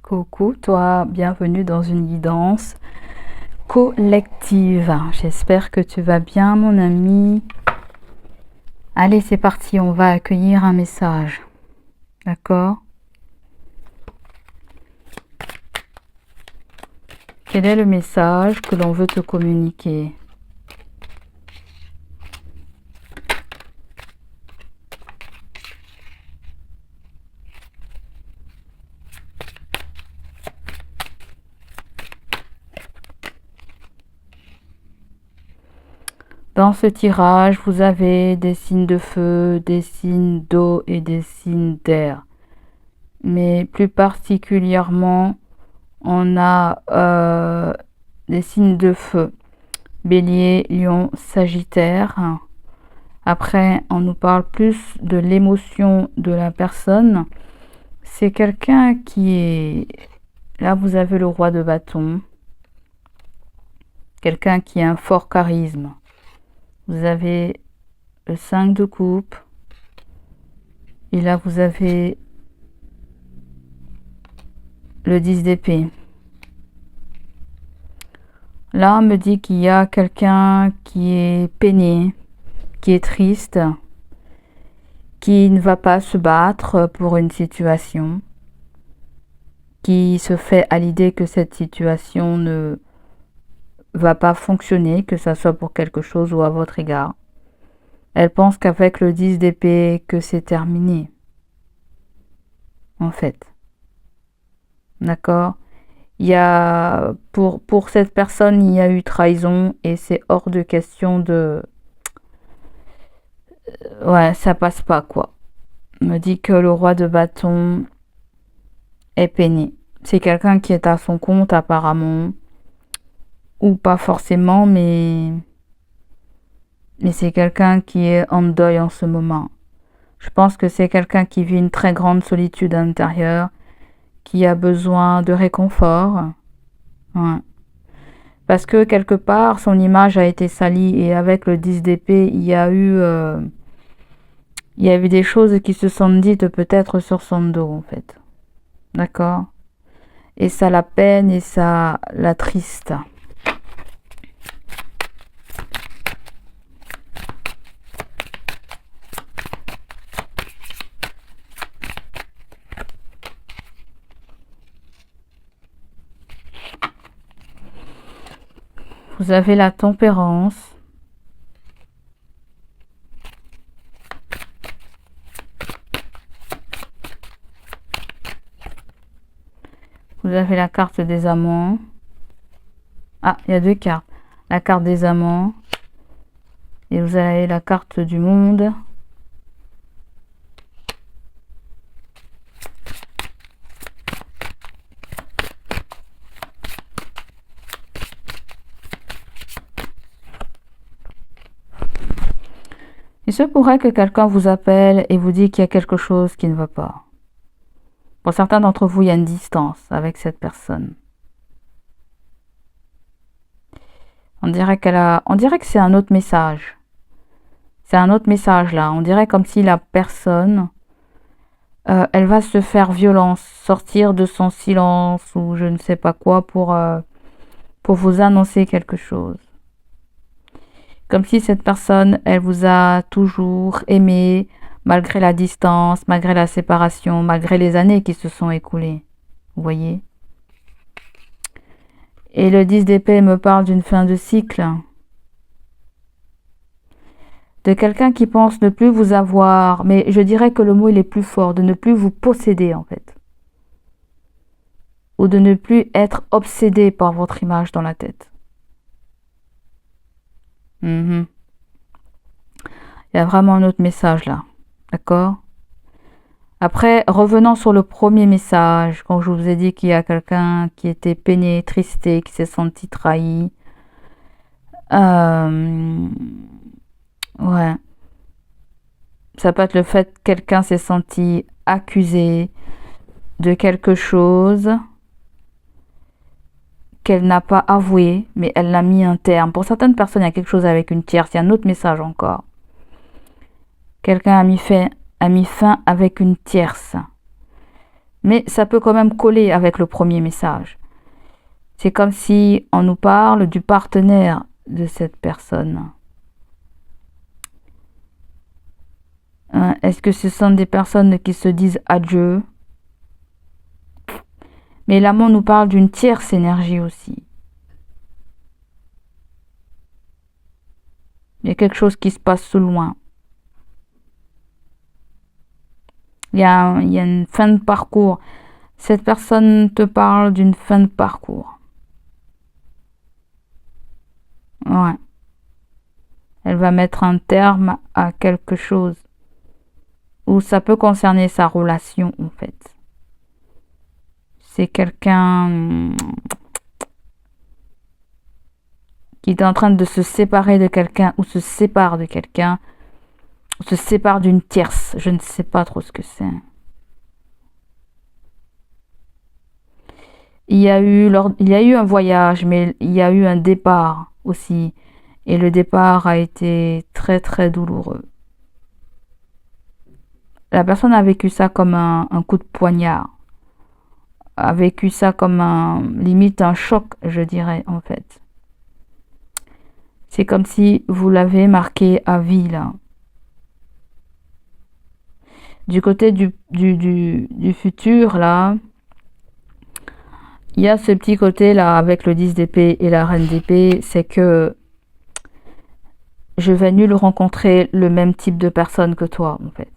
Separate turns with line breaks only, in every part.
Coucou, toi, bienvenue dans une guidance collective. J'espère que tu vas bien, mon ami. Allez, c'est parti, on va accueillir un message. D'accord? Quel est le message que l'on veut te communiquer? Dans ce tirage, vous avez des signes de feu, des signes d'eau et des signes d'air. Mais plus particulièrement, on a des signes de feu. Bélier, Lion, Sagittaire. Après, on nous parle plus de l'émotion de la personne. C'est quelqu'un qui est... Là, vous avez le roi de bâton. Quelqu'un qui a un fort charisme. Vous avez le 5 de coupe. Et là, vous avez le 10 d'épée. Là, on me dit qu'il y a quelqu'un qui est peiné, qui est triste, qui ne va pas se battre pour une situation, qui se fait à l'idée que cette situation ne va pas fonctionner, que ça soit pour quelque chose ou à votre égard. Elle pense qu'avec le 10 d'épée, que c'est terminé. En fait. D'accord? Il y a, pour cette personne, il y a eu trahison et c'est hors de question de... Ouais, ça passe pas, quoi. On me dit que le roi de bâton est peiné. C'est quelqu'un qui est à son compte, apparemment. Ou pas forcément, mais c'est quelqu'un qui est en deuil en ce moment. Je pense que c'est quelqu'un qui vit une très grande solitude intérieure, qui a besoin de réconfort. Ouais. Parce que quelque part, son image a été salie et avec le 10 d'épée, il y a eu des choses qui se sont dites peut-être sur son dos, en fait. D'accord? Et ça la peine et ça l'attriste. Vous avez la tempérance. Vous avez la carte des amants. Ah, il y a deux cartes. La carte des amants. Et vous avez la carte du monde. Il se pourrait que quelqu'un vous appelle et vous dit qu'il y a quelque chose qui ne va pas. Pour certains d'entre vous, il y a une distance avec cette personne. On dirait que c'est un autre message. C'est un autre message là. On dirait comme si la personne, elle va se faire violence, sortir de son silence ou je ne sais pas quoi pour vous annoncer quelque chose. Comme si cette personne, elle vous a toujours aimé, malgré la distance, malgré la séparation, malgré les années qui se sont écoulées. Vous voyez? Et le 10 d'épée me parle d'une fin de cycle. De quelqu'un qui pense ne plus vous avoir, mais je dirais que le mot il est plus fort, de ne plus vous posséder en fait. Ou de ne plus être obsédé par votre image dans la tête. Il y a vraiment un autre message là. D'accord? Après, revenons sur le premier message, quand je vous ai dit qu'il y a quelqu'un qui était peiné, tristé, qui s'est senti trahi. Ouais. Ça peut être le fait que quelqu'un s'est senti accusé de quelque chose qu'elle n'a pas avoué, mais elle l'a mis un terme. Pour certaines personnes, il y a quelque chose avec une tierce. Il y a un autre message encore. Quelqu'un a mis fin avec une tierce. Mais ça peut quand même coller avec le premier message. C'est comme si on nous parle du partenaire de cette personne. Est-ce que ce sont des personnes qui se disent adieu? Mais l'amour nous parle d'une tierce énergie aussi. Il y a quelque chose qui se passe loin. Il y a une fin de parcours. Cette personne te parle d'une fin de parcours. Ouais. Elle va mettre un terme à quelque chose. Ou ça peut concerner sa relation en fait. C'est quelqu'un qui est en train de se séparer de quelqu'un ou se sépare de quelqu'un, ou se sépare d'une tierce. Je ne sais pas trop ce que c'est. Il y a eu un voyage, mais il y a eu un départ aussi. Et le départ a été très très douloureux. La personne a vécu ça comme un coup de poignard. A vécu ça comme limite un choc, je dirais, en fait. C'est comme si vous l'avez marqué à vie, là. Du côté du futur, là, il y a ce petit côté, là, avec le 10 d'épée et la reine d'épée, c'est que je vais nul rencontrer le même type de personne que toi, en fait.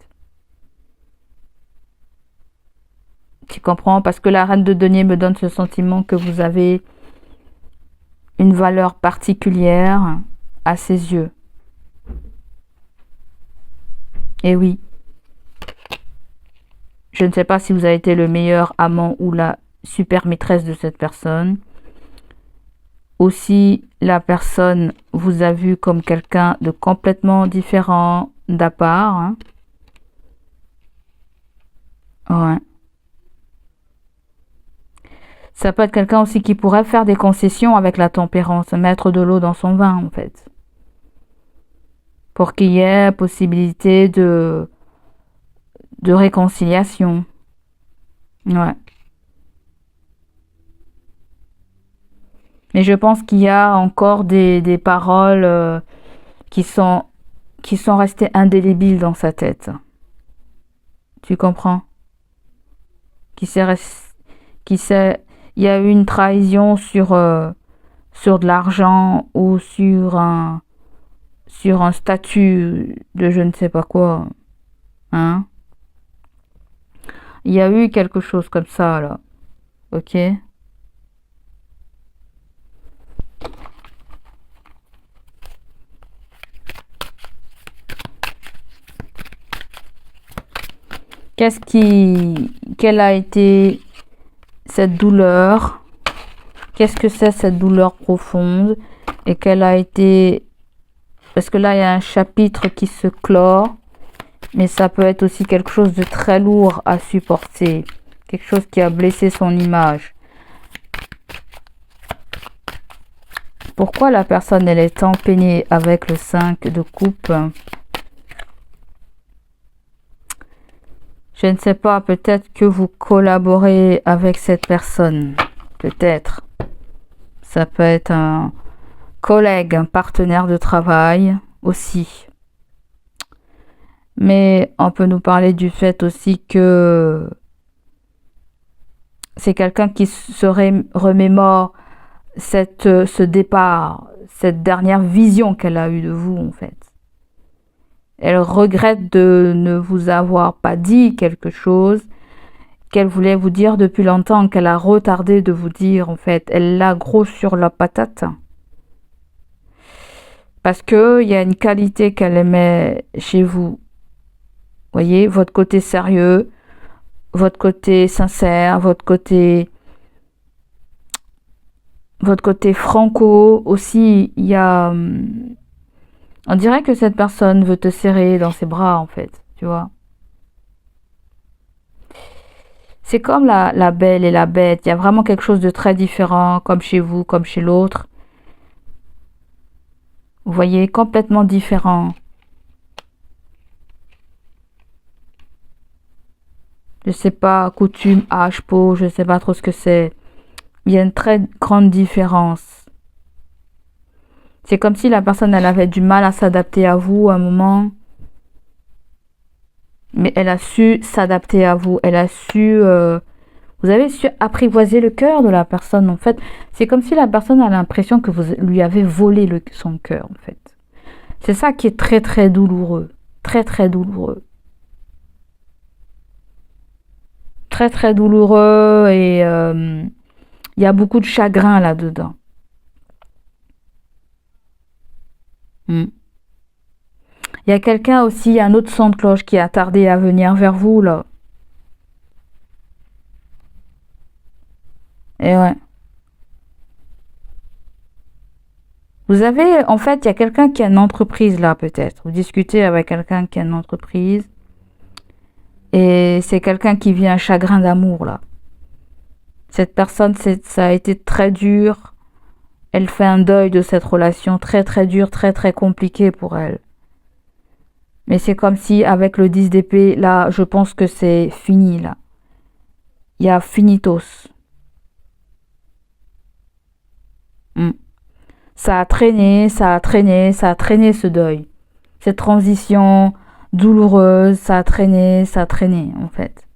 Tu comprends? Parce que la reine de denier me donne ce sentiment que vous avez une valeur particulière à ses yeux. Et oui. Je ne sais pas si vous avez été le meilleur amant ou la super maîtresse de cette personne. Aussi, la personne vous a vu comme quelqu'un de complètement différent d'à part. Hein. Ouais. Ça peut être quelqu'un aussi qui pourrait faire des concessions avec la tempérance, mettre de l'eau dans son vin en fait. Pour qu'il y ait possibilité de réconciliation. Ouais. Mais je pense qu'il y a encore des paroles qui sont restées indélébiles dans sa tête. Tu comprends? Il y a eu une trahison sur de l'argent ou sur un statut de je ne sais pas quoi. Hein? Il y a eu quelque chose comme ça, là. Ok? Quelle a été cette douleur? Qu'est-ce que c'est cette douleur profonde? Et quelle a été... Parce que là, il y a un chapitre qui se clore, mais ça peut être aussi quelque chose de très lourd à supporter. Quelque chose qui a blessé son image. Pourquoi la personne, elle est tant peinée avec le 5 de coupe? Je ne sais pas, peut-être que vous collaborez avec cette personne. Peut-être. Ça peut être un collègue, un partenaire de travail aussi. Mais on peut nous parler du fait aussi que c'est quelqu'un qui se remémore ce départ, cette dernière vision qu'elle a eue de vous en fait. Elle regrette de ne vous avoir pas dit quelque chose qu'elle voulait vous dire depuis longtemps, qu'elle a retardé de vous dire en fait. Elle l'a gros sur la patate. Parce que il y a une qualité qu'elle aimait chez vous. Voyez, votre côté sérieux, votre côté sincère, votre côté franco aussi. Il y a... On dirait que cette personne veut te serrer dans ses bras, en fait, tu vois. C'est comme la belle et la bête. Il y a vraiment quelque chose de très différent, comme chez vous, comme chez l'autre. Vous voyez, complètement différent. Je sais pas, coutume, âge, peau, je sais pas trop ce que c'est. Il y a une très grande différence. C'est comme si la personne, elle avait du mal à s'adapter à vous à un moment, mais elle a su s'adapter à vous. Elle a su, vous avez su apprivoiser le cœur de la personne. En fait, c'est comme si la personne a l'impression que vous lui avez volé son cœur. En fait, c'est ça qui est très très douloureux, très très douloureux, très très douloureux et il y a beaucoup de chagrin là-dedans. Hmm. Il y a quelqu'un aussi, un autre son de cloche qui a tardé à venir vers vous là. Et ouais. Vous avez, en fait, il y a quelqu'un qui a une entreprise là peut-être. Vous discutez avec quelqu'un qui a une entreprise et c'est quelqu'un qui vit un chagrin d'amour là. Cette personne, ça a été très dur. Elle fait un deuil de cette relation très très dur, très très compliqué pour elle. Mais c'est comme si avec le 10 d'épée, là, je pense que c'est fini là. Il y a finitos. Hmm. Ça a traîné, ça a traîné, ça a traîné ce deuil. Cette transition douloureuse, ça a traîné en fait.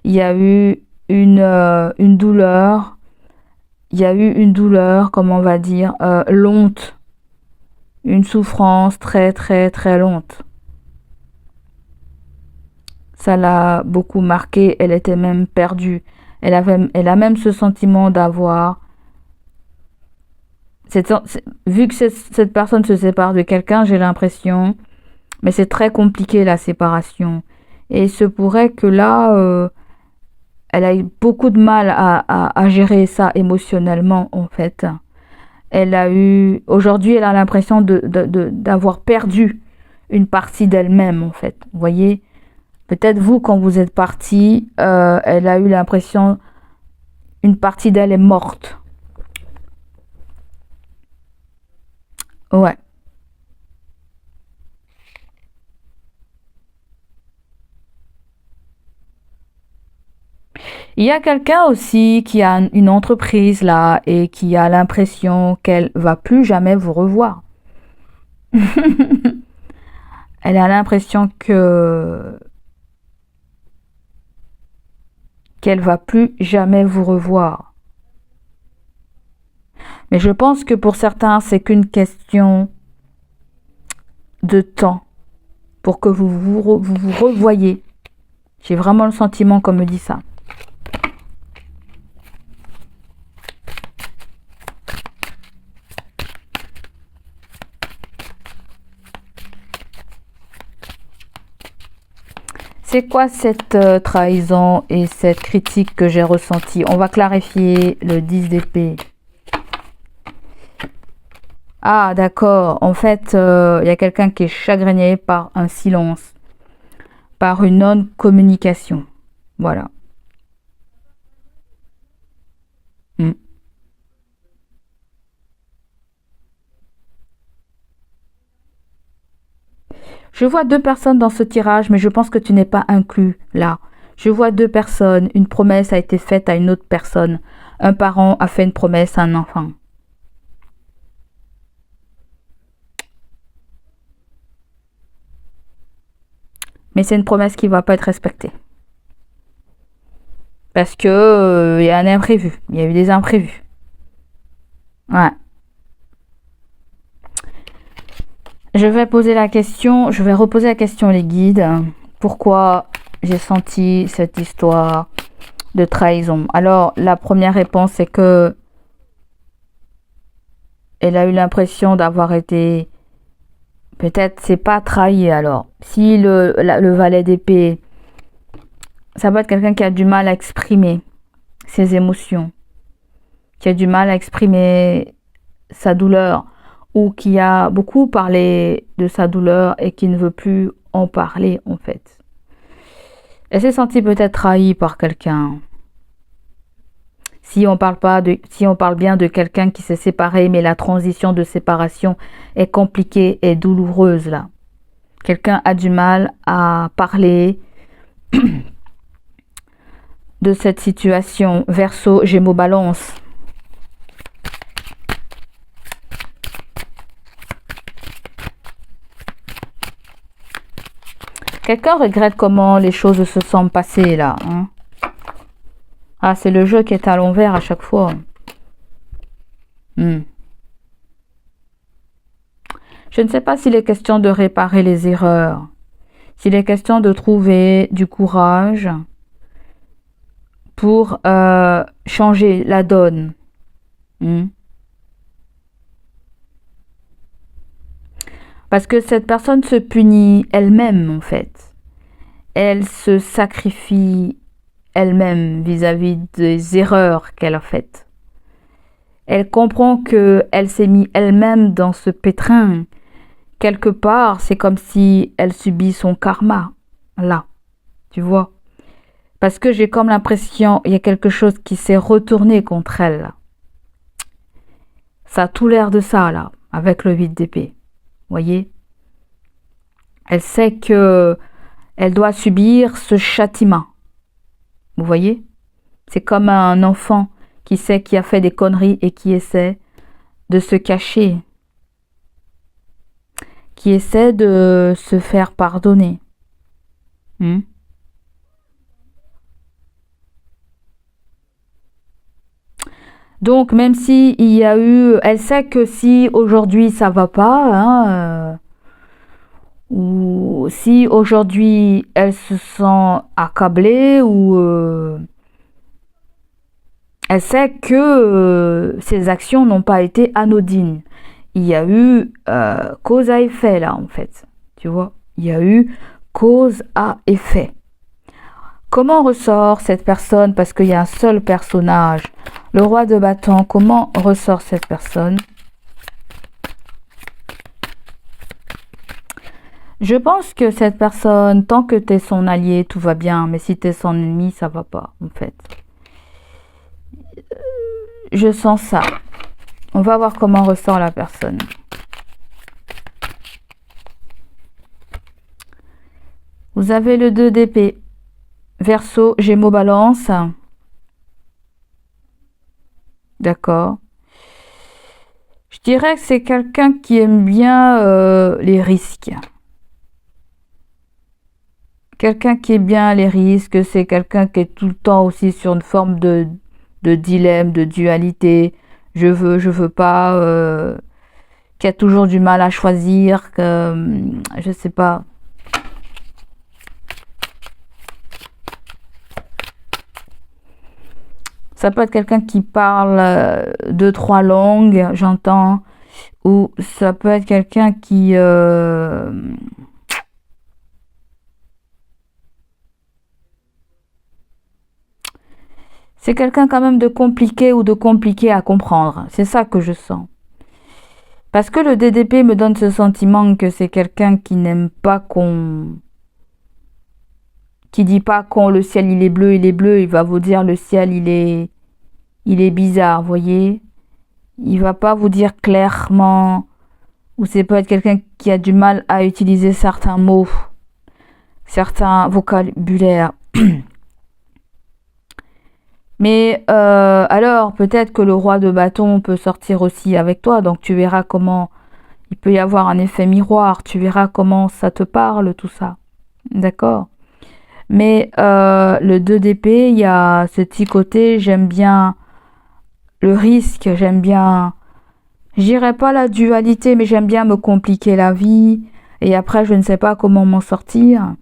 Il y a eu une douleur, il y a eu une douleur, comment on va dire, lente, une souffrance très très très lente. Ça l'a beaucoup marquée, elle était même perdue. Elle a même ce sentiment d'avoir vu que cette personne se sépare de quelqu'un, j'ai l'impression, mais c'est très compliqué la séparation. Et il se pourrait que là, elle a eu beaucoup de mal à gérer ça émotionnellement, en fait. Aujourd'hui, elle a l'impression d'avoir perdu une partie d'elle-même, en fait. Vous voyez, peut-être vous, quand vous êtes parti, elle a eu l'impression une partie d'elle est morte. Ouais. Il y a quelqu'un aussi qui a une entreprise là et qui a l'impression qu'elle va plus jamais vous revoir. Elle a l'impression qu'elle va plus jamais vous revoir. Mais je pense que pour certains, c'est qu'une question de temps pour que vous revoyez. J'ai vraiment le sentiment qu'on me dit ça. C'est quoi cette trahison et cette critique que j'ai ressentie? On va clarifier le 10 d'épée. Ah, d'accord. En fait, il y a quelqu'un qui est chagriné par un silence, par une non-communication. Voilà. Hmm. Je vois deux personnes dans ce tirage, mais je pense que tu n'es pas inclus là. Je vois deux personnes. Une promesse a été faite à une autre personne. Un parent a fait une promesse à un enfant. Mais c'est une promesse qui ne va pas être respectée. Parce que il y a un imprévu. Il y a eu des imprévus. Ouais. Je vais poser la question, je vais reposer la question les guides. Pourquoi j'ai senti cette histoire de trahison? Alors, la première réponse, c'est que elle a eu l'impression d'avoir été... Peut-être c'est pas trahi alors. Si le valet d'épée, ça peut être quelqu'un qui a du mal à exprimer ses émotions, qui a du mal à exprimer sa douleur, ou qui a beaucoup parlé de sa douleur et qui ne veut plus en parler en fait. Elle s'est sentie peut-être trahie par quelqu'un. Si on parle bien de quelqu'un qui s'est séparé, mais la transition de séparation est compliquée et douloureuse là. Quelqu'un a du mal à parler de cette situation. Verseau, Gémeaux, Balance. Quelqu'un regrette comment les choses se sont passées là. Hein? Ah, c'est le jeu qui est à l'envers à chaque fois. Je ne sais pas s'il est question de réparer les erreurs. S'il est question de trouver du courage pour changer la donne. Parce que cette personne se punit elle-même en fait. Elle se sacrifie elle-même vis-à-vis des erreurs qu'elle a faites. Elle comprend que elle s'est mise elle-même dans ce pétrin. Quelque part, c'est comme si elle subit son karma. Là, tu vois. Parce que j'ai comme l'impression, il y a quelque chose qui s'est retourné contre elle. Ça a tout l'air de ça, là, avec le 8 d'épée. Voyez, elle sait que elle doit subir ce châtiment. Vous voyez, c'est comme un enfant qui sait qu'il a fait des conneries et qui essaie de se cacher, qui essaie de se faire pardonner. Donc même si il y a eu, elle sait que si aujourd'hui ça va pas, ou si aujourd'hui elle se sent accablée, ou elle sait que ses actions n'ont pas été anodines. Il y a eu cause à effet là en fait, tu vois. Il y a eu cause à effet. Comment ressort cette personne, parce qu'il y a un seul personnage, le roi de bâton, comment ressort cette personne? Je pense que cette personne, tant que tu es son allié, tout va bien, mais si tu es son ennemi, ça va pas, en fait. Je sens ça. On va voir comment ressort la personne. Vous avez le 2 d'épée. Verseau, Gémeaux, Balance. D'accord. Je dirais que c'est quelqu'un qui aime bien les risques. Quelqu'un qui aime bien les risques, c'est quelqu'un qui est tout le temps aussi sur une forme de dilemme, de dualité. Je veux pas, qui a toujours du mal à choisir, je sais pas. Ça peut être quelqu'un qui parle 2-3 langues, j'entends, ou ça peut être quelqu'un qui c'est quelqu'un quand même de compliqué ou de compliqué à comprendre. C'est ça que je sens. Parce que le DDP me donne ce sentiment que c'est quelqu'un qui n'aime pas qui dit pas quand le ciel il est bleu, il va vous dire le ciel il est bizarre, voyez. Il va pas vous dire clairement, ou c'est peut être quelqu'un qui a du mal à utiliser certains mots, certains vocabulaires. Mais alors peut-être que le roi de bâton peut sortir aussi avec toi, donc tu verras comment il peut y avoir un effet miroir, tu verras comment ça te parle tout ça, d'accord. Mais le 2 d'épée, il y a ce petit côté, j'aime bien le risque, j'aime bien, je dirais pas la dualité, mais j'aime bien me compliquer la vie, et après je ne sais pas comment m'en sortir.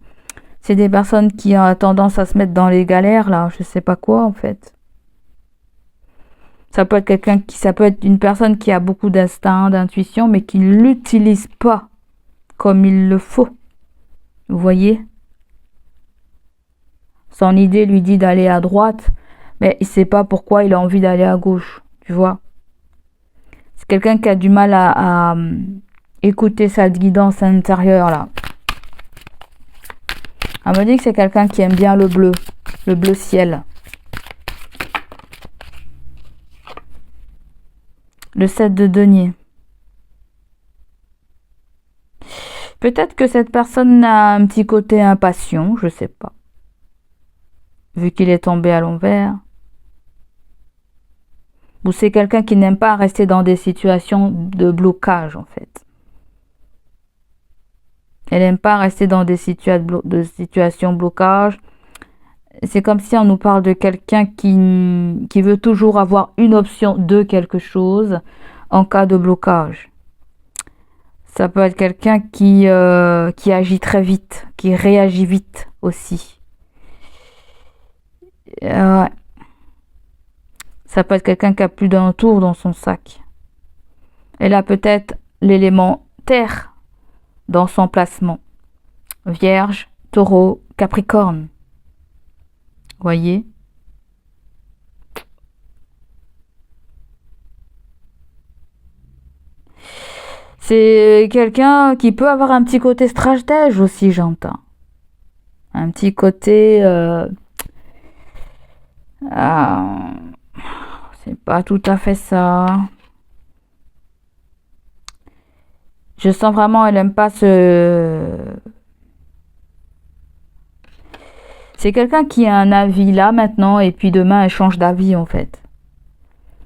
C'est des personnes qui ont tendance à se mettre dans les galères, là, je sais pas quoi en fait. Ça peut être une personne qui a beaucoup d'instinct, d'intuition, mais qui ne l'utilise pas comme il le faut. Vous voyez? Son idée lui dit d'aller à droite, mais il ne sait pas pourquoi il a envie d'aller à gauche, tu vois. C'est quelqu'un qui a du mal à écouter sa guidance intérieure, là. On me dit que c'est quelqu'un qui aime bien le bleu ciel. Le 7 de denier. Peut-être que cette personne a un petit côté impatient, je sais pas. vu qu'il est tombé à l'envers. Ou c'est quelqu'un qui n'aime pas rester dans des situations de blocage, en fait. Elle n'aime pas rester dans des situations blocage. C'est comme si on nous parle de quelqu'un qui veut toujours avoir une option de quelque chose en cas de blocage. Ça peut être quelqu'un qui agit très vite, qui réagit vite aussi. Ouais. Ça peut être quelqu'un qui a plus d'un tour dans son sac. Elle a peut-être l'élément terre dans son placement. Vierge, Taureau, Capricorne. Voyez? C'est quelqu'un qui peut avoir un petit côté stratège aussi, j'entends. Un petit côté... c'est pas tout à fait ça. Je sens vraiment, elle aime pas C'est quelqu'un qui a un avis là maintenant et puis demain elle change d'avis en fait.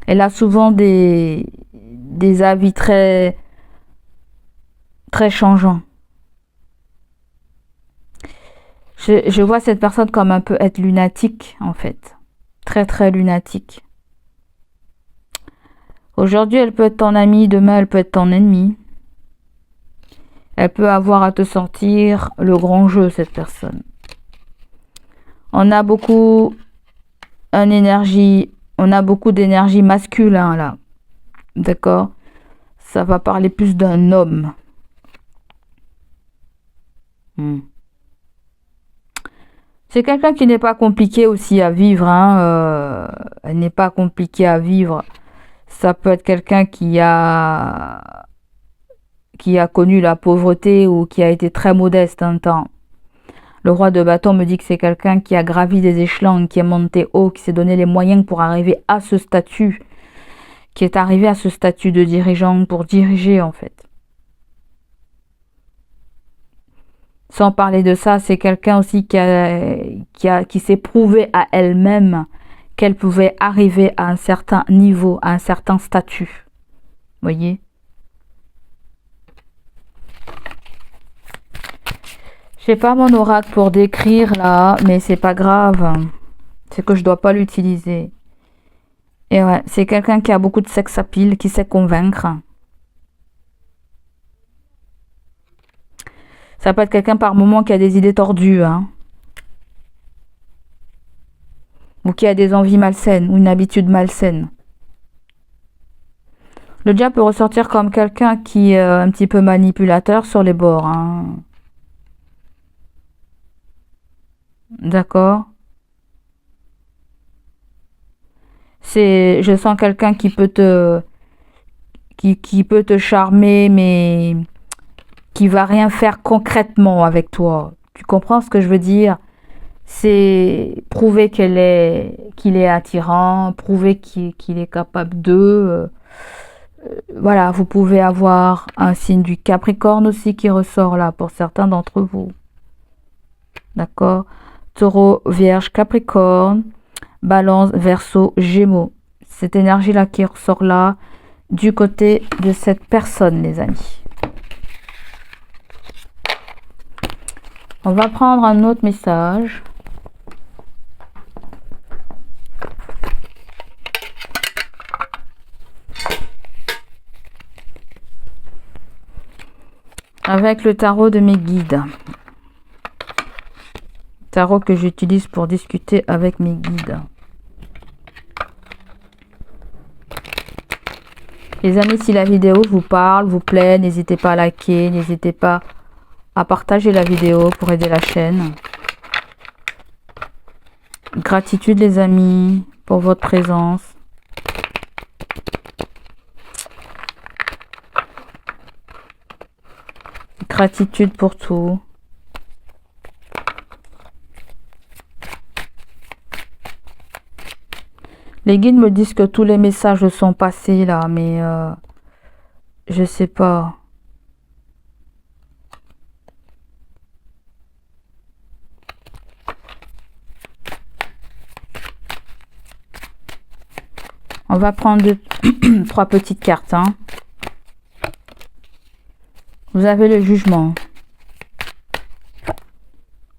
Elle a souvent des avis très très changeants. Je vois cette personne comme un peu être lunatique en fait. Très très lunatique. Aujourd'hui elle peut être ton amie, demain elle peut être ton ennemi. Elle peut avoir à te sortir le grand jeu, cette personne. On a beaucoup d'énergie masculin là. D'accord? Ça va parler plus d'un homme. C'est quelqu'un qui n'est pas compliqué aussi à vivre. Elle n'est pas compliquée à vivre. Ça peut être quelqu'un qui a connu la pauvreté ou qui a été très modeste un temps. Le roi de bâton me dit que c'est quelqu'un qui a gravi des échelons, qui est monté haut, qui s'est donné les moyens pour arriver à ce statut, qui est arrivé à ce statut de dirigeant pour diriger en fait. Sans parler de ça, c'est quelqu'un aussi qui s'est prouvé à elle-même qu'elle pouvait arriver à un certain niveau, à un certain statut. Voyez ? J'ai pas mon oracle pour décrire là, mais c'est pas grave. C'est que je dois pas l'utiliser. Et ouais, c'est quelqu'un qui a beaucoup de sex appeal, qui sait convaincre. Ça peut être quelqu'un par moment qui a des idées tordues, ou qui a des envies malsaines, ou une habitude malsaine. Le diable peut ressortir comme quelqu'un qui est un petit peu manipulateur sur les bords, D'accord. Je sens quelqu'un qui peut te charmer, mais qui va rien faire concrètement avec toi. Tu comprends ce que je veux dire? C'est prouver qu'il est attirant, prouver qu'il est capable de. Voilà, vous pouvez avoir un signe du Capricorne aussi qui ressort là pour certains d'entre vous. D'accord? Taureau, Vierge, Capricorne, Balance, Verseau, Gémeaux. Cette énergie-là qui ressort là du côté de cette personne, les amis. On va prendre un autre message. Avec le tarot de mes guides. Tarot que j'utilise pour discuter avec mes guides. Les amis, si la vidéo vous parle, vous plaît, n'hésitez pas à liker, n'hésitez pas à partager la vidéo pour aider la chaîne. Gratitude les amis pour votre présence. Gratitude pour tout. Les guides me disent que tous les messages sont passés là, mais je sais pas. On va prendre trois petites cartes. Hein. Vous avez le jugement.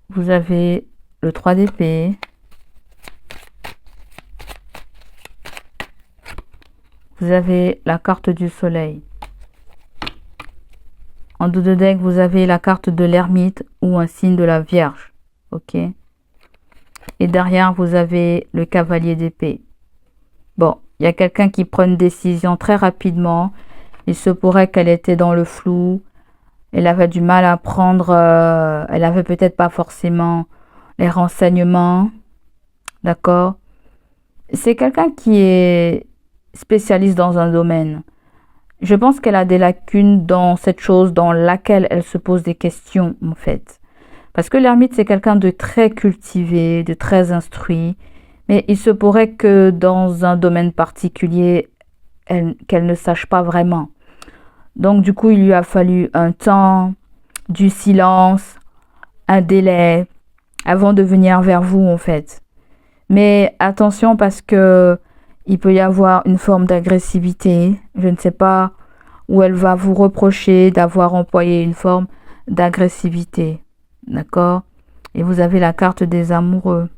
Vous avez le 3 d'épée. Vous avez la carte du soleil. En dos de deck, vous avez la carte de l'ermite ou un signe de la Vierge. Ok. Et derrière, vous avez le cavalier d'épée. Bon, il y a quelqu'un qui prend une décision très rapidement. Il se pourrait qu'elle était dans le flou. Elle avait du mal à prendre. Elle avait peut-être pas forcément les renseignements. D'accord? C'est quelqu'un qui est spécialiste dans un domaine. Je pense qu'elle a des lacunes dans cette chose dans laquelle elle se pose des questions, en fait. Parce que l'ermite, c'est quelqu'un de très cultivé, de très instruit. Mais il se pourrait que dans un domaine particulier, qu'elle ne sache pas vraiment. Donc, du coup, il lui a fallu un temps, du silence, un délai, avant de venir vers vous, en fait. Mais attention parce que il peut y avoir une forme d'agressivité. Je ne sais pas où elle va vous reprocher d'avoir employé une forme d'agressivité. D'accord? Et vous avez la carte des amoureux.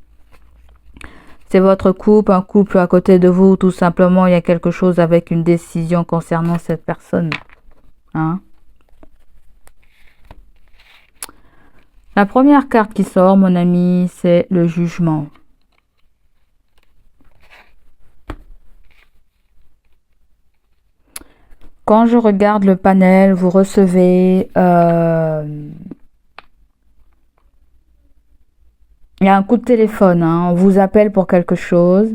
C'est votre couple, un couple à côté de vous. Tout simplement, il y a quelque chose avec une décision concernant cette personne. Hein? La première carte qui sort, mon ami, c'est le jugement. Quand je regarde le panel, vous recevez... il y a un coup de téléphone. Hein, on vous appelle pour quelque chose.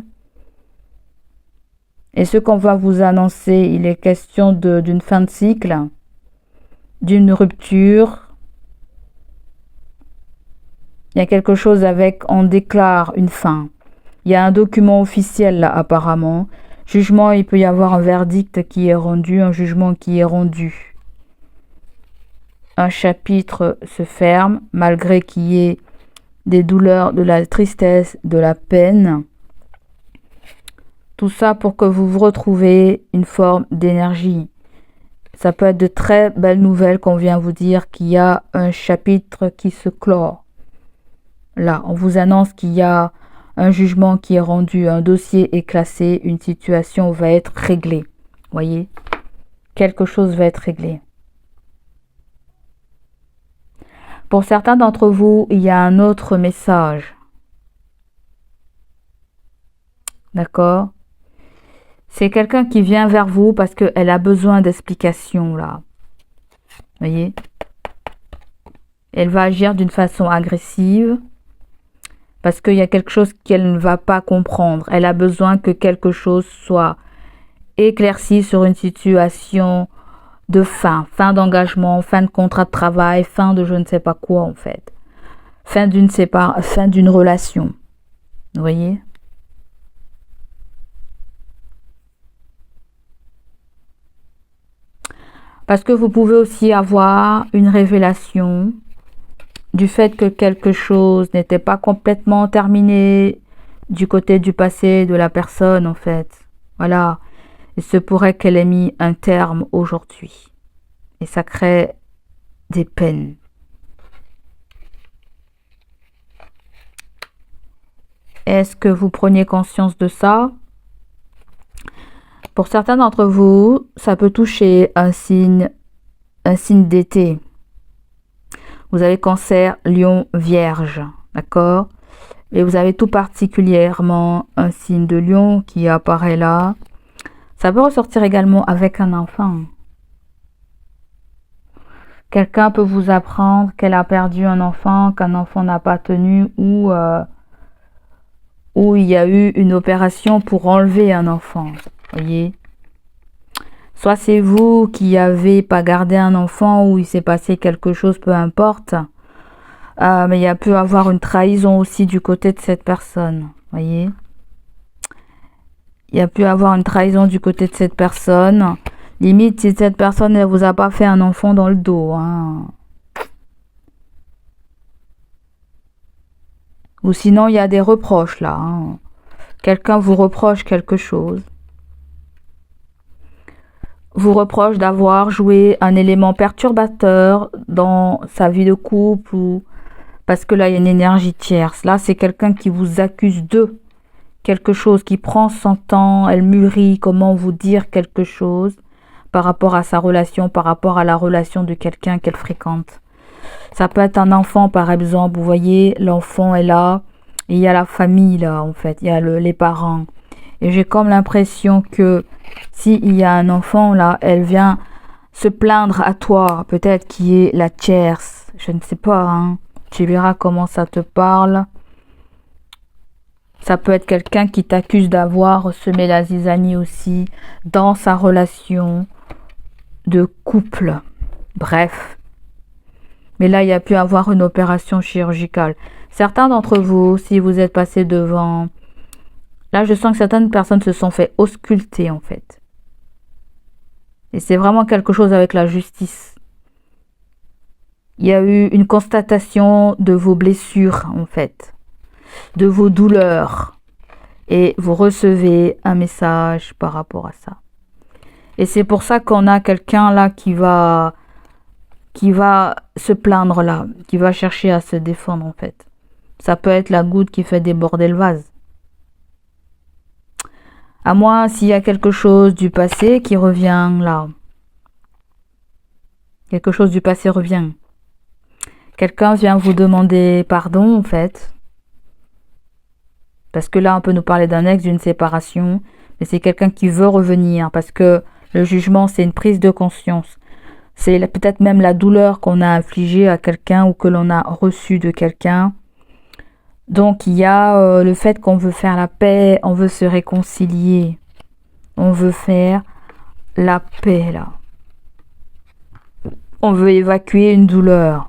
Et ce qu'on va vous annoncer, il est question d'une fin de cycle, d'une rupture. Il y a quelque chose avec... On déclare une fin. Il y a un document officiel là, apparemment. Jugement, il peut y avoir un verdict qui est rendu, un jugement qui est rendu. Un chapitre se ferme, malgré qu'il y ait des douleurs, de la tristesse, de la peine. Tout ça pour que vous vous retrouvez une forme d'énergie. Ça peut être de très belles nouvelles qu'on vient vous dire qu'il y a un chapitre qui se clôt. Là, on vous annonce qu'il y a un jugement qui est rendu, un dossier est classé, une situation va être réglée. Voyez, quelque chose va être réglé. Pour certains d'entre vous, il y a un autre message. D'accord? C'est quelqu'un qui vient vers vous parce qu'elle a besoin d'explications là. Voyez? Elle va agir d'une façon agressive. Parce qu'il y a quelque chose qu'elle ne va pas comprendre. Elle a besoin que quelque chose soit éclairci sur une situation de fin d'engagement, fin de contrat de travail, fin de je ne sais pas quoi en fait. Fin d'une relation. Vous voyez? Parce que vous pouvez aussi avoir une révélation du fait que quelque chose n'était pas complètement terminé du côté du passé de la personne en fait. Voilà. Il se pourrait qu'elle ait mis un terme aujourd'hui. Et ça crée des peines. Est-ce que vous preniez conscience de ça? Pour certains d'entre vous, ça peut toucher un signe d'été. Vous avez Cancer, Lion, Vierge, d'accord? Et vous avez tout particulièrement un signe de Lion qui apparaît là. Ça peut ressortir également avec un enfant. Quelqu'un peut vous apprendre qu'elle a perdu un enfant, qu'un enfant n'a pas tenu ou il y a eu une opération pour enlever un enfant. Voyez? Soit c'est vous qui avez pas gardé un enfant ou il s'est passé quelque chose, peu importe. Mais il y a pu avoir une trahison aussi du côté de cette personne. Voyez? Il y a pu avoir une trahison du côté de cette personne. Limite, si cette personne ne vous a pas fait un enfant dans le dos. Hein. Ou sinon, il y a des reproches là. Hein. Quelqu'un vous reproche quelque chose. vous reproche d'avoir joué un élément perturbateur dans sa vie de couple ou parce que là, il y a une énergie tierce. Là, c'est quelqu'un qui vous accuse de quelque chose, qui prend son temps, elle mûrit comment vous dire quelque chose par rapport à sa relation, par rapport à la relation de quelqu'un qu'elle fréquente. Ça peut être un enfant, par exemple. Vous voyez, l'enfant est là, et il y a la famille là, en fait. Il y a les parents. Et j'ai comme l'impression que s'il y a un enfant là, elle vient se plaindre à toi, peut-être qui est la tierce. Je ne sais pas, hein. Tu verras comment ça te parle. Ça peut être quelqu'un qui t'accuse d'avoir semé la zizanie aussi dans sa relation de couple. Bref. Mais là, il y a pu avoir une opération chirurgicale. Certains d'entre vous, si vous êtes passé devant... Là, je sens que certaines personnes se sont fait ausculter, en fait. Et c'est vraiment quelque chose avec la justice. Il y a eu une constatation de vos blessures, en fait. De vos douleurs. Et vous recevez un message par rapport à ça. Et c'est pour ça qu'on a quelqu'un là qui va se plaindre là, qui va chercher à se défendre en fait. Ça peut être la goutte qui fait déborder le vase. À moins s'il y a quelque chose du passé qui revient là. Quelque chose du passé revient. Quelqu'un vient vous demander pardon en fait. Parce que là on peut nous parler d'un ex, d'une séparation. Mais c'est quelqu'un qui veut revenir. Parce que le jugement c'est une prise de conscience. C'est peut-être même la douleur qu'on a infligée à quelqu'un ou que l'on a reçue de quelqu'un. Donc il y a le fait qu'on veut faire la paix, on veut se réconcilier. On veut faire la paix là. On veut évacuer une douleur.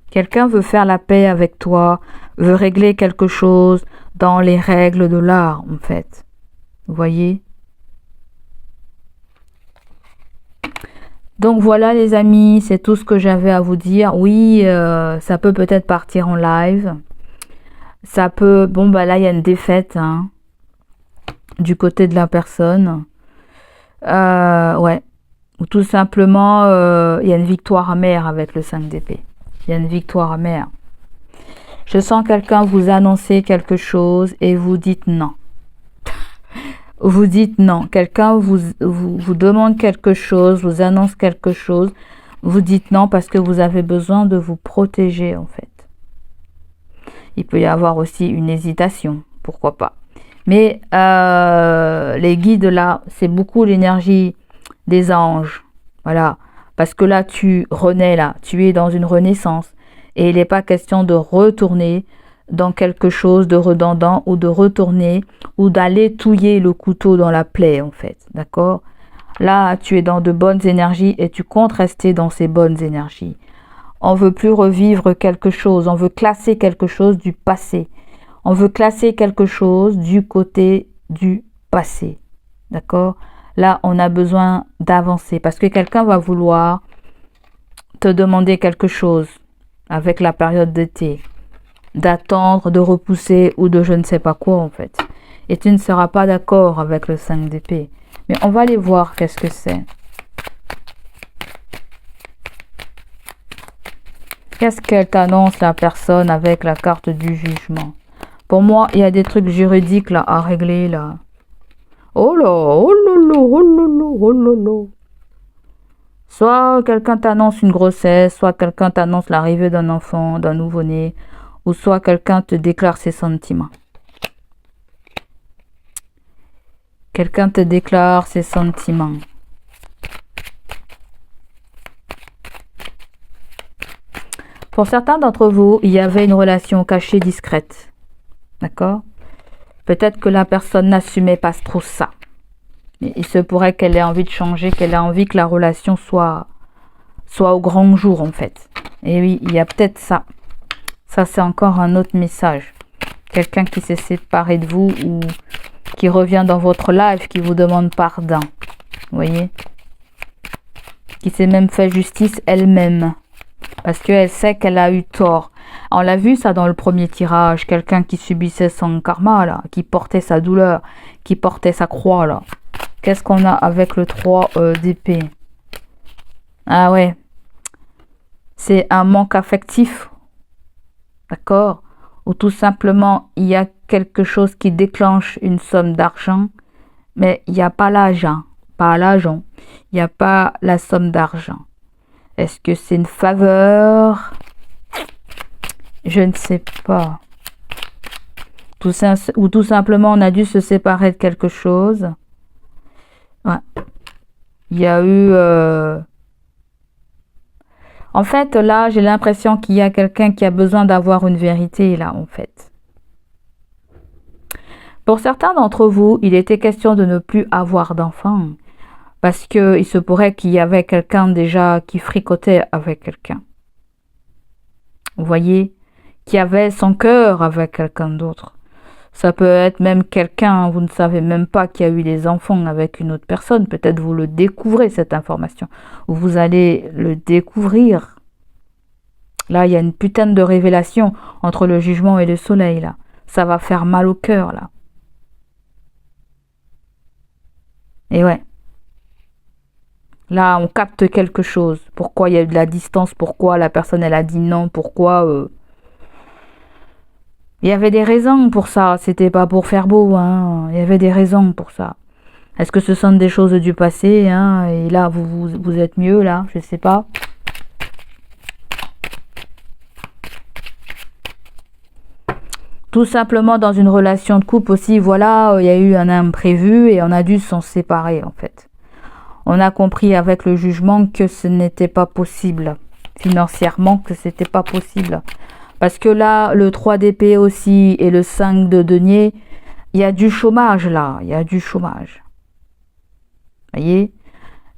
Quelqu'un veut faire la paix avec toi, veut régler quelque chose dans les règles de l'art en fait. Vous voyez ? Donc voilà les amis, c'est tout ce que j'avais à vous dire. Oui, ça peut peut-être partir en live. Ça peut... Bon, bah là, il y a une défaite hein, du côté de la personne. Ouais. Ou tout simplement, il y a une victoire amère avec le 5 d'épée. Il y a une victoire amère. Je sens quelqu'un vous annoncer quelque chose et vous dites non. Vous dites non. Quelqu'un vous demande quelque chose, vous annonce quelque chose. Vous dites non parce que vous avez besoin de vous protéger en fait. Il peut y avoir aussi une hésitation, pourquoi pas. Mais les guides là, c'est beaucoup l'énergie des anges. Voilà. Parce que là, tu renais là, tu es dans une renaissance. Et il n'est pas question de retourner dans quelque chose de redondant ou de retourner ou d'aller touiller le couteau dans la plaie en fait. D'accord ? Là, tu es dans de bonnes énergies et tu comptes rester dans ces bonnes énergies. On veut plus revivre quelque chose, on veut classer quelque chose du passé. On veut classer quelque chose du côté du passé. D'accord ? Là, on a besoin d'avancer parce que quelqu'un va vouloir te demander quelque chose avec la période d'été, d'attendre, de repousser ou de je ne sais pas quoi en fait. Et tu ne seras pas d'accord avec le 5 d'épée. Mais on va aller voir qu'est-ce que c'est. Qu'est-ce qu'elle t'annonce la personne avec la carte du jugement? Pour moi, il y a des trucs juridiques là à régler là. Oh là, oh lolo, oh lolo, oh lolo. Soit quelqu'un t'annonce une grossesse, soit quelqu'un t'annonce l'arrivée d'un enfant, d'un nouveau-né, ou soit quelqu'un te déclare ses sentiments. Quelqu'un te déclare ses sentiments. Pour certains d'entre vous, il y avait une relation cachée, discrète. D'accord ? Peut-être que la personne n'assumait pas trop ça. Mais il se pourrait qu'elle ait envie de changer, qu'elle ait envie que la relation soit au grand jour en fait. Et oui, il y a peut-être ça. Ça, c'est encore un autre message. Quelqu'un qui s'est séparé de vous ou qui revient dans votre live, qui vous demande pardon. Vous voyez ? Qui s'est même fait justice elle-même. Parce qu'elle sait qu'elle a eu tort. On l'a vu ça dans le premier tirage. Quelqu'un qui subissait son karma là, qui portait sa douleur, qui portait sa croix là. Qu'est-ce qu'on a avec le 3 d'épée? Ah ouais, c'est un manque affectif, d'accord? Ou tout simplement, il y a quelque chose qui déclenche une somme d'argent, mais il n'y a pas l'argent, il n'y a pas la somme d'argent. Est-ce que c'est une faveur? Je ne sais pas. Ou tout simplement, on a dû se séparer de quelque chose. Ouais. Il y a eu... En fait, là, j'ai l'impression qu'il y a quelqu'un qui a besoin d'avoir une vérité, là, en fait. Pour certains d'entre vous, il était question de ne plus avoir d'enfants. Parce qu'il se pourrait qu'il y avait quelqu'un déjà qui fricotait avec quelqu'un. Vous voyez? Qui avait son cœur avec quelqu'un d'autre. Ça peut être même quelqu'un, vous ne savez même pas qui a eu des enfants avec une autre personne. Peut-être vous le découvrez, cette information. Ou vous allez le découvrir. Là, il y a une putain de révélation entre le jugement et le soleil, là. Ça va faire mal au cœur, là. Et ouais. Là, on capte quelque chose. Pourquoi il y a eu de la distance? Pourquoi la personne, elle a dit non? Pourquoi... Il y avait des raisons pour ça, c'était pas pour faire beau, hein. Il y avait des raisons pour ça. Est-ce que ce sont des choses du passé, hein? Et là, vous êtes mieux, là, je sais pas. Tout simplement, dans une relation de couple aussi, voilà, il y a eu un imprévu et on a dû s'en séparer, en fait. On a compris avec le jugement que ce n'était pas possible, financièrement, que c'était pas possible. Parce que là, le 3 d'épée aussi et le 5 de denier, il y a du chômage là, il y a du chômage. Vous voyez?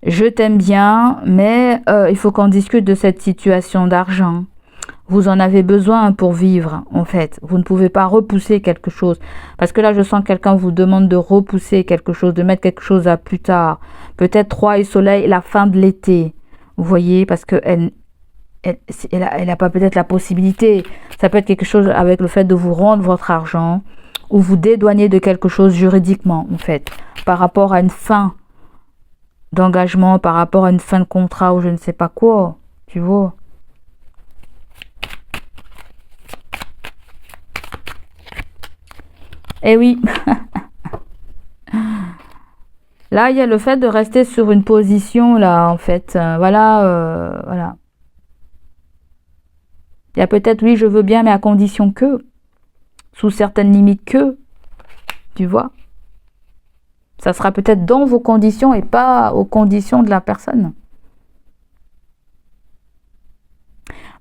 Je t'aime bien, mais il faut qu'on discute de cette situation d'argent. Vous en avez besoin pour vivre, en fait. Vous ne pouvez pas repousser quelque chose. Parce que là, je sens que quelqu'un vous demande de repousser quelque chose, de mettre quelque chose à plus tard. Peut-être 3 et soleil, la fin de l'été. Vous voyez? Parce que elle a pas peut-être la possibilité. Ça peut être quelque chose avec le fait de vous rendre votre argent ou vous dédouaner de quelque chose juridiquement, en fait, par rapport à une fin d'engagement, par rapport à une fin de contrat ou je ne sais pas quoi, tu vois. Eh oui. Là, il y a le fait de rester sur une position, là, en fait. Voilà. Il y a peut-être, oui, je veux bien, mais à condition que, sous certaines limites que, tu vois. Ça sera peut-être dans vos conditions et pas aux conditions de la personne.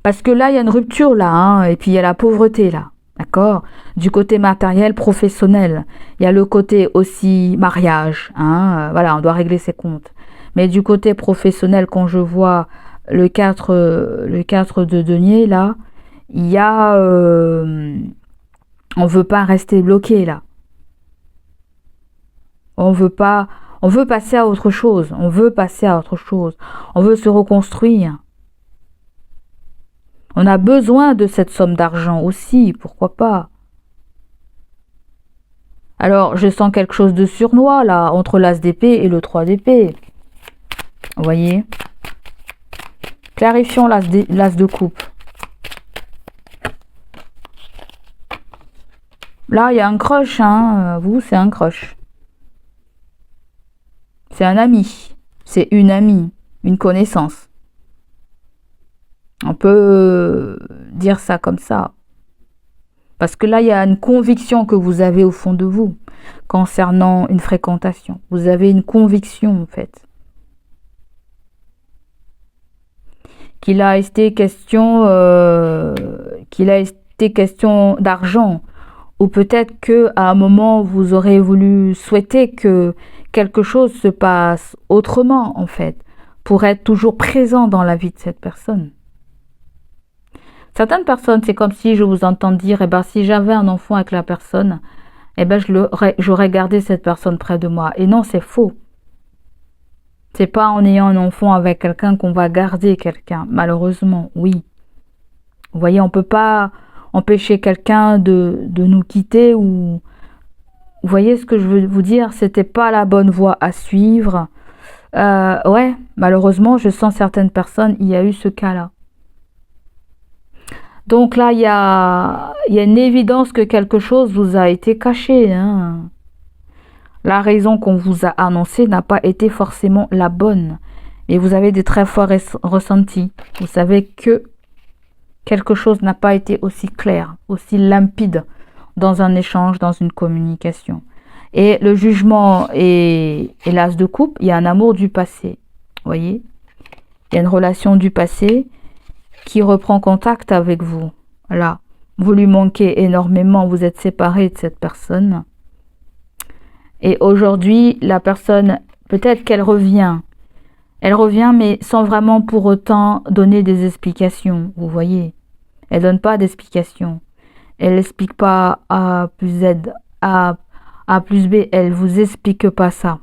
Parce que là, il y a une rupture, là, hein, et puis il y a la pauvreté, là, d'accord? Du côté matériel, professionnel. Il y a le côté aussi mariage, hein, voilà, on doit régler ses comptes. Mais du côté professionnel, quand je vois le 4 de denier, là, il y a... on veut pas rester bloqué, là. On veut passer à autre chose. On veut passer à autre chose. On veut se reconstruire. On a besoin de cette somme d'argent aussi, pourquoi pas. Alors, je sens quelque chose de surnois, là, entre l'as d'épée et le 3 d'épée. Vous voyez? Clarifions l'as de coupe. Là, il y a un crush, hein. Vous, c'est un crush. C'est un ami. C'est une amie. Une connaissance. On peut dire ça comme ça. Parce que là, il y a une conviction que vous avez au fond de vous concernant une fréquentation. Vous avez une conviction, en fait. Qu'il a été question d'argent. Ou peut-être qu'à un moment, vous aurez voulu souhaiter que quelque chose se passe autrement, en fait, pour être toujours présent dans la vie de cette personne. Certaines personnes, c'est comme si je vous entends dire, si j'avais un enfant avec la personne, j'aurais gardé cette personne près de moi. Et non, c'est faux. C'est pas en ayant un enfant avec quelqu'un qu'on va garder quelqu'un, malheureusement, oui. Vous voyez, on peut pas empêcher quelqu'un de nous quitter ou Vous voyez ce que je veux vous dire? C'était pas la bonne voie à suivre. Ouais, malheureusement, je sens certaines personnes, il y a eu ce cas-là. Donc là, il y a une évidence que quelque chose vous a été caché, hein. La raison qu'on vous a annoncée n'a pas été forcément la bonne. Et vous avez des très forts ressentis. Vous savez que quelque chose n'a pas été aussi clair, aussi limpide dans un échange, dans une communication. Et le jugement et l'as de coupe, il y a un amour du passé. Vous voyez? Il y a une relation du passé qui reprend contact avec vous. Là, vous lui manquez énormément, vous êtes séparé de cette personne. Et aujourd'hui, la personne, peut-être qu'elle revient. Elle revient, mais sans vraiment pour autant donner des explications, vous voyez. Elle donne pas d'explications. Elle n'explique pas A plus Z, A plus B, elle vous explique pas ça.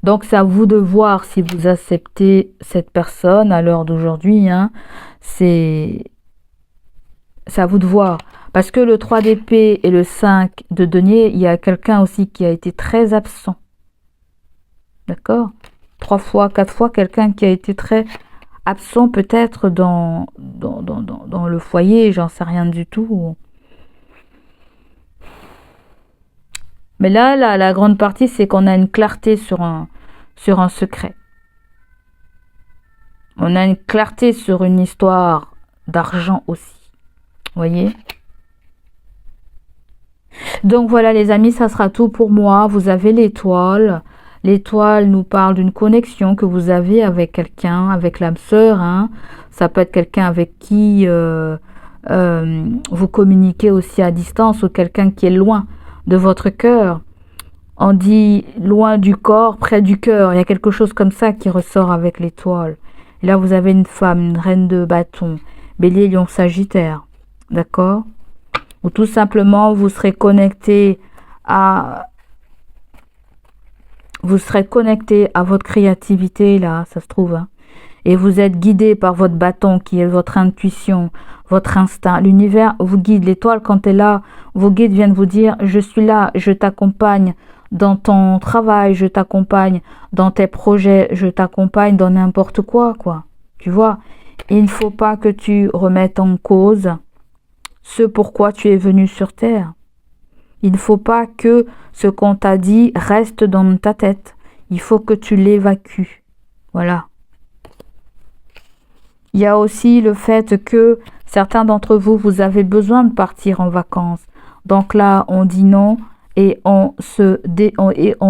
Donc c'est à vous de voir si vous acceptez cette personne à l'heure d'aujourd'hui, hein. C'est à vous de voir. Parce que le 3 d'épée et le 5 de denier, il y a quelqu'un aussi qui a été très absent. D'accord? 3 fois, 4 fois, quelqu'un qui a été très absent peut-être dans le foyer, j'en sais rien du tout. Mais là, la grande partie, c'est qu'on a une clarté sur un secret. On a une clarté sur une histoire d'argent aussi. Vous voyez? Donc voilà les amis, ça sera tout pour moi. Vous avez l'étoile. L'étoile nous parle d'une connexion que vous avez avec quelqu'un, avec l'âme sœur, hein. Ça peut être quelqu'un avec qui vous communiquez aussi à distance ou quelqu'un qui est loin de votre cœur. On dit loin du corps, près du cœur. Il y a quelque chose comme ça qui ressort avec l'étoile. Et là, vous avez une femme, une reine de bâton, bélier, lion, sagittaire. D'accord? Ou tout simplement, vous serez connecté à votre créativité, là, ça se trouve, hein. Et vous êtes guidé par votre bâton qui est votre intuition, votre instinct. L'univers vous guide. L'étoile, quand elle est là, vos guides viennent vous dire, je suis là, je t'accompagne dans ton travail, je t'accompagne dans tes projets, je t'accompagne dans n'importe quoi. Tu vois, il ne faut pas que tu remettes en cause ce pourquoi tu es venu sur Terre. Il ne faut pas que ce qu'on t'a dit reste dans ta tête. Il faut que tu l'évacues. Voilà. Il y a aussi le fait que certains d'entre vous, vous avez besoin de partir en vacances. Donc là, on dit non et on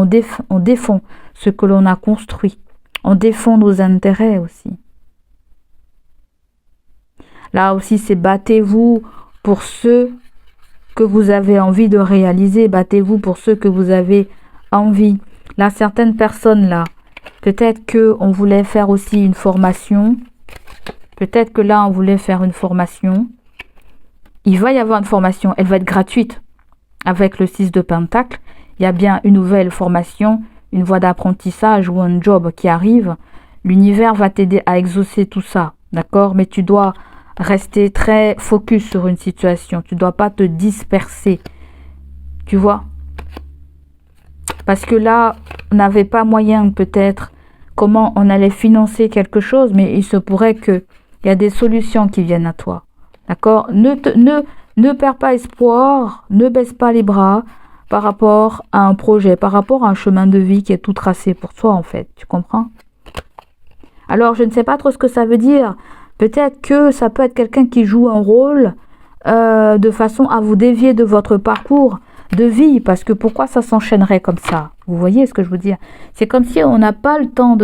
défend ce que l'on a construit. On défend nos intérêts aussi. Là aussi, c'est battez-vous pour ceux que vous avez envie de réaliser. Battez-vous pour ceux que vous avez envie. Là, certaines personnes là, peut-être qu'on voulait faire aussi une formation. Peut-être que là, on voulait faire une formation. Il va y avoir une formation. Elle va être gratuite. Avec le 6 de Pentacle, il y a bien une nouvelle formation, une voie d'apprentissage ou un job qui arrive. L'univers va t'aider à exaucer tout ça. D'accord? Mais tu dois rester très focus sur une situation. Tu ne dois pas te disperser. Tu vois? Parce que là, on n'avait pas moyen peut-être comment on allait financer quelque chose, mais il se pourrait qu'il y a des solutions qui viennent à toi. D'accord? Ne perds pas espoir, ne baisse pas les bras par rapport à un projet, par rapport à un chemin de vie qui est tout tracé pour toi en fait. Tu comprends? Alors, je ne sais pas trop ce que ça veut dire. Peut-être que ça peut être quelqu'un qui joue un rôle de façon à vous dévier de votre parcours de vie. Parce que pourquoi ça s'enchaînerait comme ça? Vous voyez ce que je veux dire? C'est comme si on n'a pas le temps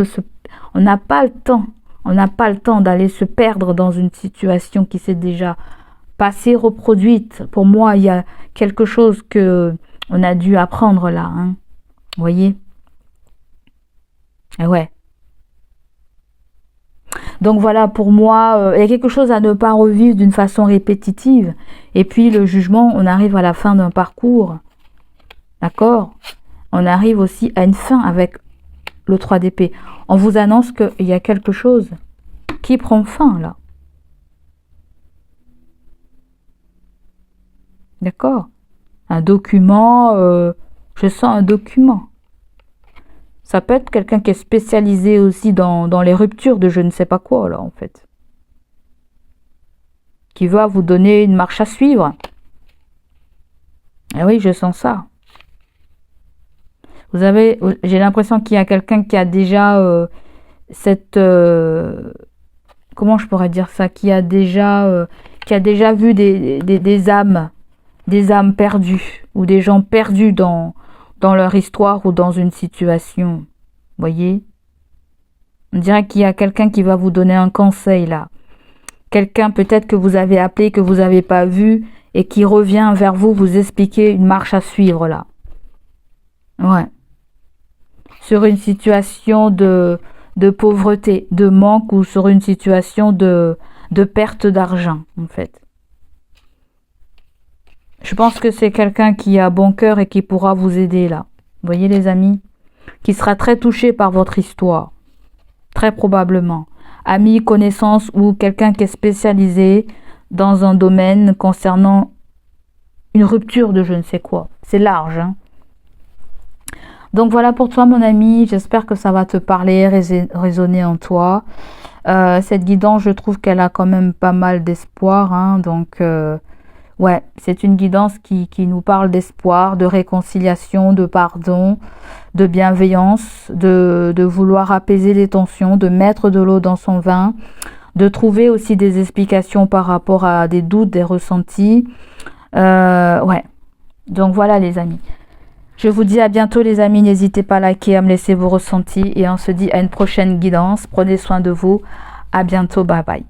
on n'a pas le temps d'aller se perdre dans une situation qui s'est déjà passée, reproduite. Pour moi, il y a quelque chose que on a dû apprendre là. Hein. Vous voyez? Et ouais. Donc voilà, pour moi, il y a quelque chose à ne pas revivre d'une façon répétitive. Et puis le jugement, on arrive à la fin d'un parcours. D'accord? On arrive aussi à une fin avec le 3 d'épée. On vous annonce qu'il y a quelque chose qui prend fin là. D'accord? Un document, je sens un document. Ça peut être quelqu'un qui est spécialisé aussi dans les ruptures de je ne sais pas quoi, là, en fait. Qui va vous donner une marche à suivre. Eh oui, je sens ça. J'ai l'impression qu'il y a quelqu'un qui a déjà comment je pourrais dire ça, qui a déjà vu des âmes perdues, ou des gens perdus dans leur histoire ou dans une situation. Voyez? On dirait qu'il y a quelqu'un qui va vous donner un conseil là. Quelqu'un peut-être que vous avez appelé, que vous n'avez pas vu, et qui revient vers vous, vous expliquer une marche à suivre là. Ouais. Sur une situation de pauvreté, de manque, ou sur une situation de perte d'argent, en fait. Je pense que c'est quelqu'un qui a bon cœur et qui pourra vous aider là. Vous voyez les amis? Qui sera très touché par votre histoire. Très probablement. Ami, connaissance ou quelqu'un qui est spécialisé dans un domaine concernant une rupture de je ne sais quoi. C'est large, hein? Donc voilà pour toi mon ami, j'espère que ça va te parler, résonner en toi. Cette guidance, je trouve qu'elle a quand même pas mal d'espoir, hein, donc ouais, c'est une guidance qui nous parle d'espoir, de réconciliation, de pardon, de bienveillance, de vouloir apaiser les tensions, de mettre de l'eau dans son vin, de trouver aussi des explications par rapport à des doutes, des ressentis. Ouais, donc voilà les amis. Je vous dis à bientôt les amis, n'hésitez pas à liker, à me laisser vos ressentis et on se dit à une prochaine guidance. Prenez soin de vous, à bientôt, bye bye.